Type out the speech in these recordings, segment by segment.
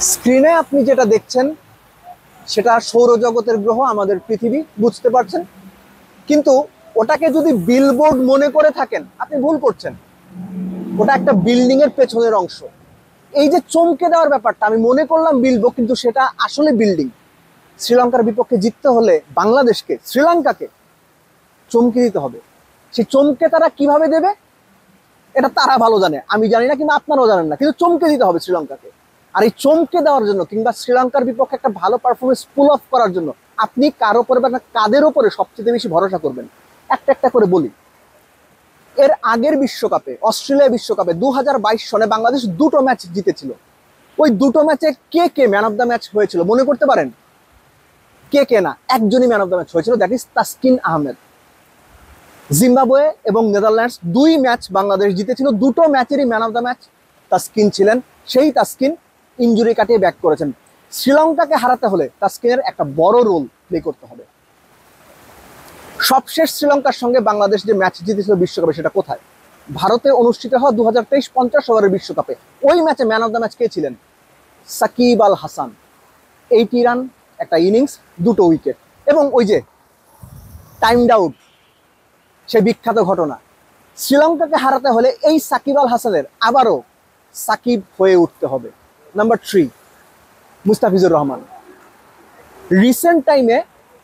স্ক্রিনে আপনি যেটা দেখছেন সেটা সৌরজগতের গ্রহ আমাদের পৃথিবী, বুঝতে পারছেন? কিন্তু ওটাকে যদি বিলবোর্ড মনে করে থাকেন আপনি ভুল করছেন। ওটা একটা বিল্ডিং এর পেছনের অংশ। এই যে চমকে দেওয়ার ব্যাপারটা, আমি মনে করলাম বিলবোর্ড কিন্তু সেটা আসলে বিল্ডিং। শ্রীলঙ্কার বিপক্ষে জিততে হলে বাংলাদেশকে, শ্রীলঙ্কাকে চমকে দিতে হবে। সেই চমকে তারা কিভাবে দেবে এটা তারা ভালো জানে, আমি জানি না, কিন্তু আপনারাও জানেন না, কিন্তু চমকে দিতে হবে শ্রীলঙ্কাকে। আর এই চমকে দেওয়ার জন্য কিংবা শ্রীলঙ্কার বিপক্ষে একটা ভালো পারফরমেন্স পুল অফ করার জন্য আপনি কার উপরে বা কাদের উপরে সবচেয়ে বেশি ভরসা করবেন? একটা একটা করে বলি। এর আগের বিশ্বকাপে, অস্ট্রেলিয়া বিশ্বকাপে 2022 সনে বাংলাদেশ দুটো ম্যাচ জিতেছিল। ওই দুটো ম্যাচে কে কে ম্যান অফ দ্য ম্যাচ হয়েছিল মনে করতে পারেন? কে কে না, একজনই ম্যান অফ দ্য ম্যাচ হয়েছিল, that is Taskin Ahmed. Zimbabwe এবং নেদারল্যান্ডস দুই ম্যাচ বাংলাদেশ জিতেছিল, দুটো ম্যাচেরই man of the match Taskin ছিলেন। সেই তাসকিন ইনজুরি কাটিয়ে ব্যাক করেছেন। শ্রীলঙ্কাকে হারাতে হলে তাসকিনের একটা বড় রোল প্লে করতে হবে। সবশেষ শ্রীলঙ্কার সঙ্গে বাংলাদেশ যে ম্যাচ জিতেছিল বিশ্বকাপে, সেটা কোথায়? ভারতে অনুষ্ঠিত হওয়া 2023 50 ওভারের বিশ্বকাপে। ওই ম্যাচে ম্যান অফ দ্য ম্যাচ কে ছিলেন? সাকিব আল হাসান। 80 রান, একটা ইনিংস, দুটো উইকেট, এবং ওই যে টাইমড আউট, সেই বিখ্যাত ঘটনা। শ্রীলঙ্কাকে হারাতে হলে এই সাকিব আল হাসানের আবারও সাকিব হয়ে উঠতে হবে। নাম্বার 3, মুস্তাফিজুর রহমান। রিসেন্ট টাইমে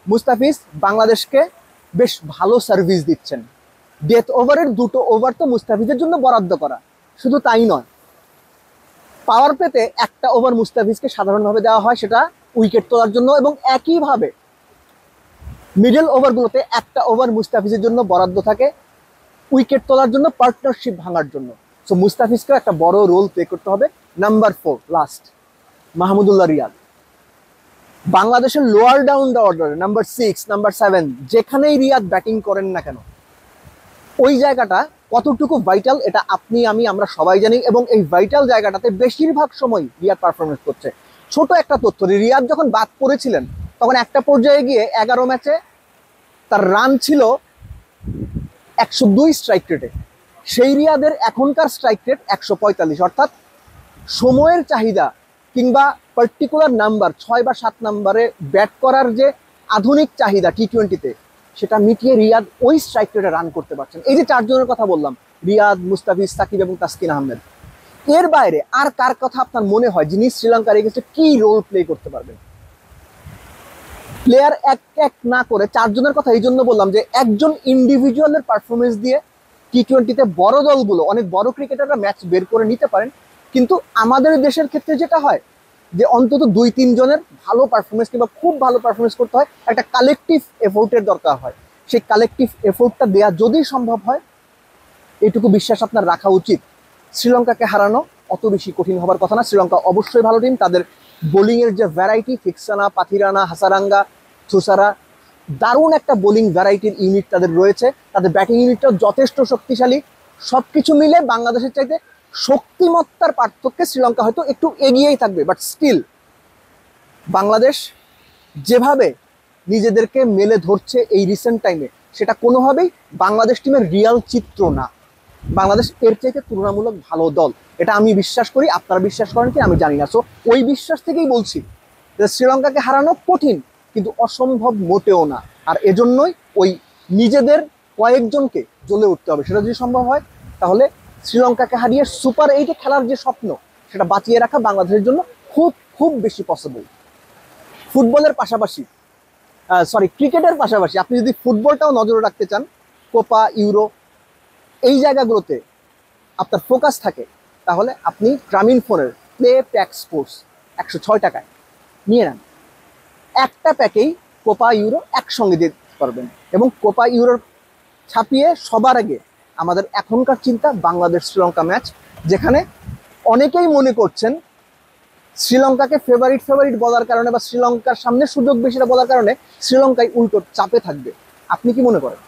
মুস্তাফিজ বাংলাদেশকে বেশ ভালো সার্ভিস দিচ্ছেন। ডেথ ওভারের দুটো ওভার তো মুস্তাফিজের জন্য বরাদ্দ করা। শুধু তাই নয়, পাওয়ার পেতে একটা ওভার মুস্তাফিজকে সাধারণভাবে দেওয়া হয়, সেটা উইকেট তোলার জন্য, এবং একইভাবে মিডল ওভারগুলোতে একটা ওভার মুস্তাফিজের জন্য বরাদ্দ থাকে উইকেট তোলার জন্য, পার্টনারশিপ ভাঙার জন্য। সো মুস্তাফিজকে একটা বড় রোল প্লে করতে হবে। Number 4, last, Mahmudullah Riyad. বাংলাদেশের lower down the order number 6, number 7, যেখানেই রিয়াদ ব্যাটিং করেন না কেন, ওই জায়গাটা কতটুকু ভাইটাল এটা আপনি, আমি, আমরা সবাই জানি। এবং এই ভাইটাল জায়গাটাতে বেশিরভাগ সময় রিয়াদ পারফরমেন্স করছে। ছোট একটা তথ্য, রিয়াদ যখন বাদ পড়েছিলেন তখন একটা পর্যায়ে গিয়ে 11 ম্যাচে তার রান ছিল 102 স্ট্রাইক রেটে। সেই রিয়াদের এখনকার স্ট্রাইক রেট 145, অর্থাৎ সময়ের চাহিদা কিংবা পার্টিকুলার নাম্বার 6 বা 7 নাম্বারে ব্যাট করার যে আধুনিক চাহিদা টি-20-তে, সেটা মিটিয়ে রিয়াদ ওই স্ট্রাইক রেটে রান করতে পারছেন। এই যে 4 জনের কথা বললাম, রিয়াদ, মুস্তাফিজ, সাকিব এবং তাসকিন আহমেদ, এর বাইরে আর কার কথা আপনার মনে হয় যিনি শ্রীলঙ্কার এগেইনস্টে কি রোল প্লে করতে পারবেন? প্লেয়ার এক এক না করে 4 জনের কথা এই জন্য বললাম যে একজন ইন্ডিভিজুয়ালের পারফরমেন্স দিয়ে টি-20-তে বড় দলগুলো, অনেক বড় ক্রিকেটাররা ম্যাচ বের করে নিতে পারেন। কিন্তু আমাদের দেশের ক্ষেত্রে যেটা হয় যে অন্তত 2-3 জনের ভালো পারফরমেন্স কিংবা খুব ভালো পারফরমেন্স করতে হয়, একটা কালেকটিভ এফোর্টের দরকার হয়। সেই কালেকটিভ এফোর্টটা দেওয়া যদি সম্ভব হয়, এইটুকু বিশ্বাস আপনার রাখা উচিত, শ্রীলঙ্কাকে হারানো অত বেশি কঠিন হবার কথা না। শ্রীলঙ্কা অবশ্যই ভালো টিম, তাদের বোলিংয়ের যে ভ্যারাইটি, ফিক্সানা, পাথিরানা, হাসারাঙ্গা, থুসারা, দারুণ একটা বোলিং ভ্যারাইটির ইউনিট তাদের রয়েছে। তাদের ব্যাটিং ইউনিটটাও যথেষ্ট শক্তিশালী। সব কিছু মিলে বাংলাদেশের চাইতে শক্তিমত্তার পার্থক্যে শ্রীলঙ্কা হয়তো একটু এগিয়েই থাকবে, বাট স্টিল বাংলাদেশ যেভাবে নিজেদেরকে মেলে ধরছে এই রিসেন্ট টাইমে, সেটা কোনোভাবেই বাংলাদেশ টিমের রিয়াল চিত্র না। বাংলাদেশ এর চাইতে তুলনামূলক ভালো দল, এটা আমি বিশ্বাস করি। আপনারা বিশ্বাস করেন কি আমি জানি না। সো ওই বিশ্বাস থেকেই বলছি যে শ্রীলঙ্কাকে হারানো কঠিন, কিন্তু অসম্ভব মোটেও না। আর এজন্যই ওই নিজেদের কয়েকজনকে জ্বলে উঠতে হবে। সেটা যদি সম্ভব হয় তাহলে শ্রীলঙ্কাকে হারিয়ে সুপার 8-এ খেলার যে স্বপ্ন, সেটা বাঁচিয়ে রাখা বাংলাদেশের জন্য খুব খুব বেশি পসিবল। ফুটবলের পাশাপাশি, ক্রিকেটের পাশাপাশি আপনি যদি ফুটবলটাও নজরে রাখতে চান, কোপা, ইউরো, এই জায়গাগুলোতে আপনার ফোকাস থাকে, তাহলে আপনি গ্রামীণ ফোনের প্লে প্যাক স্পোর্টস 106 টাকায় নিয়ে নেন। একটা প্যাকেই কোপা, ইউরো একসঙ্গে দিতে পারবেন। এবং কোপা, ইউরোর ছাপিয়ে সবার আগে আমাদের এখনকার চিন্তা বাংলাদেশ শ্রীলঙ্কা ম্যাচ, যেখানে অনেকেই মনে করছেন শ্রীলঙ্কাকে ফেভারিট বলার কারণে বা শ্রীলঙ্কার সামনে সুযোগ বেশিটা বলার কারণে শ্রীলঙ্কায় উল্টো চাপে থাকবে। আপনি কি মনে করেন?